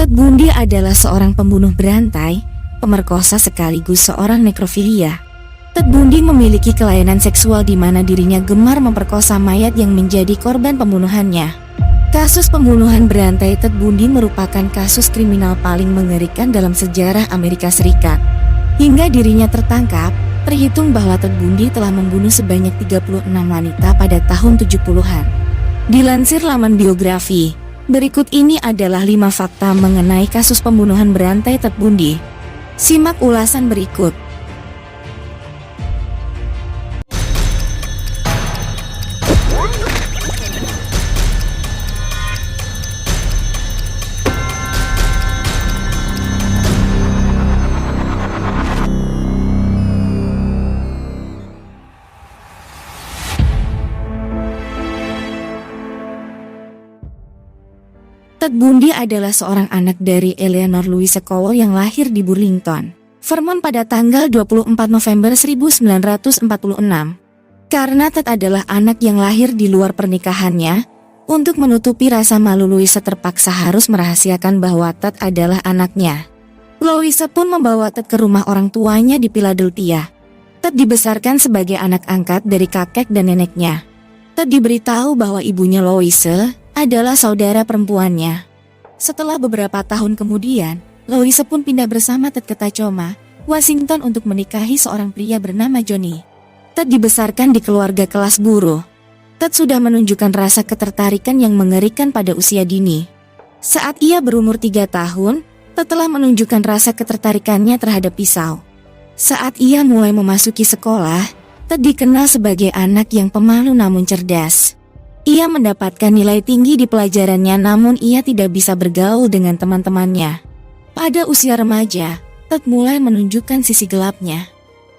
Ted Bundy adalah seorang pembunuh berantai, pemerkosa sekaligus seorang nekrofilia. Ted Bundy memiliki kelainan seksual di mana dirinya gemar memperkosa mayat yang menjadi korban pembunuhannya. Kasus pembunuhan berantai Ted Bundy merupakan kasus kriminal paling mengerikan dalam sejarah Amerika Serikat. Hingga dirinya tertangkap, terhitung bahwa Ted Bundy telah membunuh sebanyak 36 wanita pada tahun 70-an. Dilansir laman biografi, berikut ini adalah 5 fakta mengenai kasus pembunuhan berantai Ted Bundy. Simak ulasan berikut. Ted Bundy adalah seorang anak dari Eleanor Louisa Cowell yang lahir di Burlington, Vermont pada tanggal 24 November 1946. Karena Ted adalah anak yang lahir di luar pernikahannya, untuk menutupi rasa malu Louisa terpaksa harus merahasiakan bahwa Ted adalah anaknya. Louisa pun membawa Ted ke rumah orang tuanya di Philadelphia. Ted dibesarkan sebagai anak angkat dari kakek dan neneknya. Ted diberitahu bahwa ibunya Louisa adalah saudara perempuannya. Setelah beberapa tahun kemudian, Louisa pun pindah bersama Ted ke Tacoma, Washington untuk menikahi seorang pria bernama Johnny. Ted dibesarkan di keluarga kelas buruh. Ted sudah menunjukkan rasa ketertarikan yang mengerikan pada usia dini. Saat ia berumur 3 tahun, Ted telah menunjukkan rasa ketertarikannya terhadap pisau. Saat ia mulai memasuki sekolah, Ted dikenal sebagai anak yang pemalu namun cerdas. Ia mendapatkan nilai tinggi di pelajarannya namun ia tidak bisa bergaul dengan teman-temannya. Pada usia remaja, Ted mulai menunjukkan sisi gelapnya.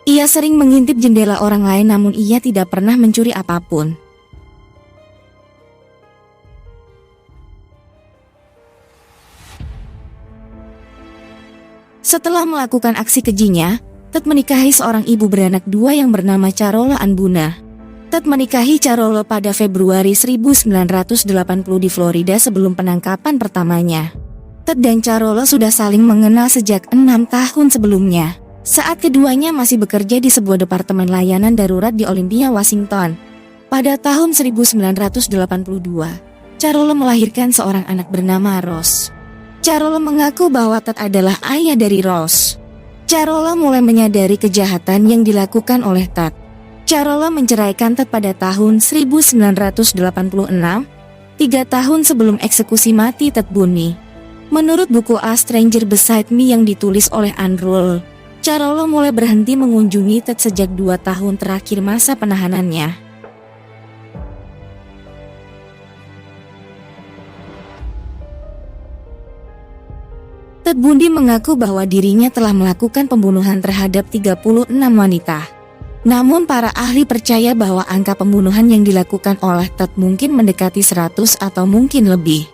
Ia sering mengintip jendela orang lain namun ia tidak pernah mencuri apapun. Setelah melakukan aksi kejinya, Ted menikahi seorang ibu beranak 2 yang bernama Carola Ann Buna. Ted menikahi Carola pada Februari 1980 di Florida sebelum penangkapan pertamanya. Ted dan Carola sudah saling mengenal sejak 6 tahun sebelumnya, saat keduanya masih bekerja di sebuah departemen layanan darurat di Olympia, Washington. Pada tahun 1982, Carola melahirkan seorang anak bernama Rose. Carola mengaku bahwa Ted adalah ayah dari Rose. Carola mulai menyadari kejahatan yang dilakukan oleh Ted. Carola menceraikan Ted pada tahun 1986, 3 tahun sebelum eksekusi mati Ted Bundy. Menurut buku A Stranger Beside Me yang ditulis oleh Ann Rule, Carola mulai berhenti mengunjungi Ted sejak 2 tahun terakhir masa penahanannya. Ted Bundy mengaku bahwa dirinya telah melakukan pembunuhan terhadap 36 wanita. Namun para ahli percaya bahwa angka pembunuhan yang dilakukan oleh Ted mungkin mendekati 100 atau mungkin lebih.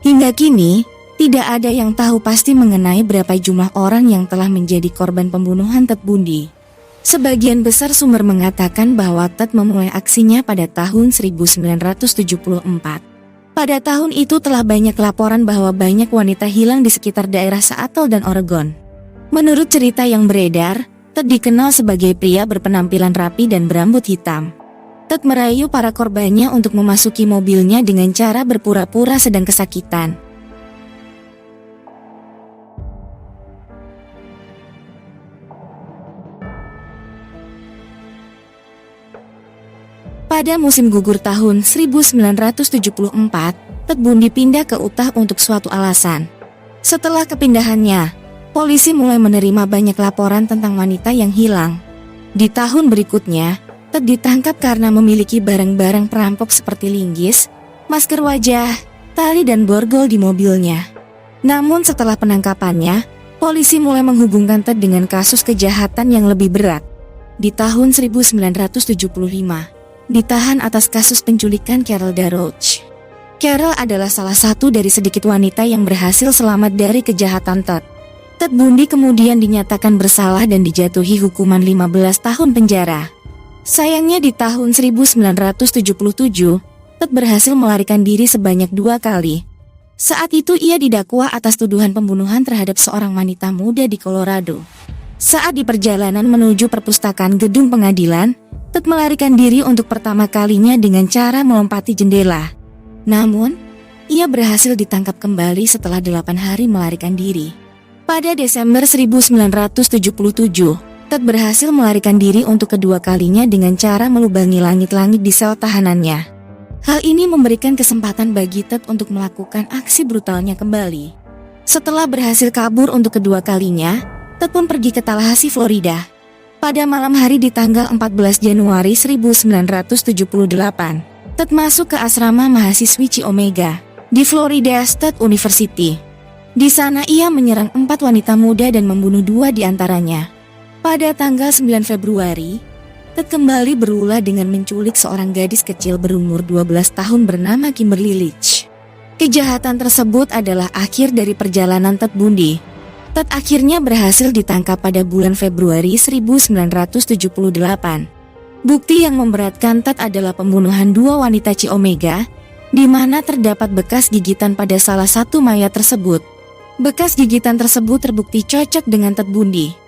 Hingga kini, tidak ada yang tahu pasti mengenai berapa jumlah orang yang telah menjadi korban pembunuhan Ted Bundy. Sebagian besar sumber mengatakan bahwa Ted memulai aksinya pada tahun 1974. Pada tahun itu telah banyak laporan bahwa banyak wanita hilang di sekitar daerah Seattle dan Oregon. Menurut cerita yang beredar, Ted dikenal sebagai pria berpenampilan rapi dan berambut hitam. Ted merayu para korbannya untuk memasuki mobilnya dengan cara berpura-pura sedang kesakitan. Pada musim gugur tahun 1974, Ted Bundy pindah ke Utah untuk suatu alasan. Setelah kepindahannya, polisi mulai menerima banyak laporan tentang wanita yang hilang. Di tahun berikutnya, Ted ditangkap karena memiliki barang-barang perampok seperti linggis, masker wajah, tali dan borgol di mobilnya. Namun setelah penangkapannya, polisi mulai menghubungkan Ted dengan kasus kejahatan yang lebih berat. Di tahun 1975, ditahan atas kasus penculikan Carol Daroche. Carol adalah salah satu dari sedikit wanita yang berhasil selamat dari kejahatan Ted. Ted Bundy kemudian dinyatakan bersalah dan dijatuhi hukuman 15 tahun penjara. Sayangnya di tahun 1977, Ted berhasil melarikan diri sebanyak 2 kali. Saat itu ia didakwa atas tuduhan pembunuhan terhadap seorang wanita muda di Colorado. Saat di perjalanan menuju perpustakaan gedung pengadilan, Ted melarikan diri untuk pertama kalinya dengan cara melompati jendela. Namun, ia berhasil ditangkap kembali setelah 8 hari melarikan diri. Pada Desember 1977, Ted berhasil melarikan diri untuk kedua kalinya dengan cara melubangi langit-langit di sel tahanannya. Hal ini memberikan kesempatan bagi Ted untuk melakukan aksi brutalnya kembali. Setelah berhasil kabur untuk kedua kalinya, Ted pun pergi ke Tallahassee, Florida. Pada malam hari di tanggal 14 Januari 1978, Ted masuk ke asrama mahasiswi Chi Omega di Florida State University. Di sana ia menyerang 4 wanita muda dan membunuh 2 di antaranya. Pada tanggal 9 Februari, Ted kembali berulah dengan menculik seorang gadis kecil berumur 12 tahun bernama Kimberly Leach. Kejahatan tersebut adalah akhir dari perjalanan Ted Bundy. Ted akhirnya berhasil ditangkap pada bulan Februari 1978. Bukti yang memberatkan Ted adalah pembunuhan 2 wanita Chi Omega, di mana terdapat bekas gigitan pada salah satu mayat tersebut. Bekas gigitan tersebut terbukti cocok dengan Ted Bundy.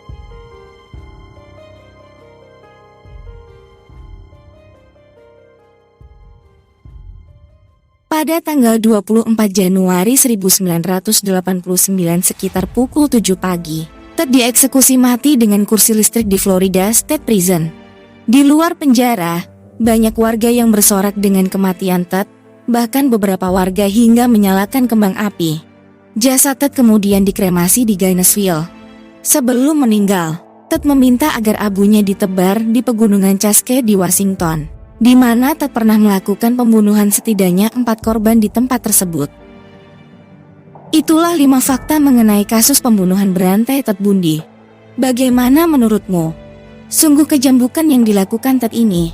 Pada tanggal 24 Januari 1989 sekitar pukul 7 pagi, Ted dieksekusi mati dengan kursi listrik di Florida State Prison. Di luar penjara, banyak warga yang bersorak dengan kematian Ted, bahkan beberapa warga hingga menyalakan kembang api. Jasad Ted kemudian dikremasi di Gainesville. Sebelum meninggal, Ted meminta agar abunya ditebar di pegunungan Cascade di Washington, di mana Ted pernah melakukan pembunuhan setidaknya 4 korban di tempat tersebut. Itulah 5 fakta mengenai kasus pembunuhan berantai Ted Bundy. Bagaimana menurutmu? Sungguh kejam bukan yang dilakukan Ted ini?